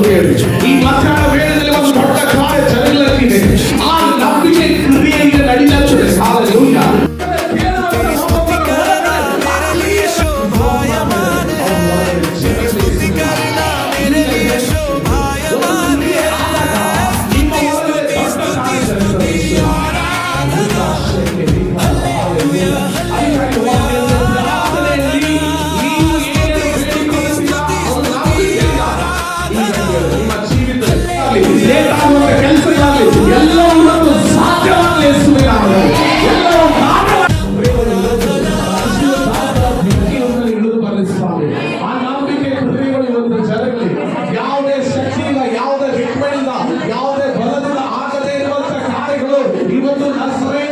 ಕೇಳಿ. ಈ ಮಧ್ಯಾಹ್ನ ವೇಳೆಯಲ್ಲಿ ಒಂದು ದೊಡ್ಡ ಕಾರ್ಯ ಜರಗಲಿದೆ. ಆ ನಂಬಿಕೆ ಕ್ರಿಯೆಯಿಂದ ನಡೀಲಾಗ್ತದೆ. ಹಾಲೆಲೂಯಾ. ಎಲ್ಲವೂ ಸಾಧ್ಯವಾಗಲಿ ಯೇಸುವಿನ ನಾಮದಲ್ಲಿ. ಆ ನಂಬಿಕೆ ಹೃದಯಗಳು ಇವತ್ತು ಜರಗಲಿ. ಯಾವುದೇ ಶಕ್ತಿಯಿಂದ, ಯಾವುದೇ ಹಿಟ್ಮೆಯಿಂದ, ಯಾವುದೇ ಬಲದಿಂದ ಆಗದೇ ಇರುವಂತಹ ಕಾರ್ಯಗಳು ಇವತ್ತು ನಸರೇಯ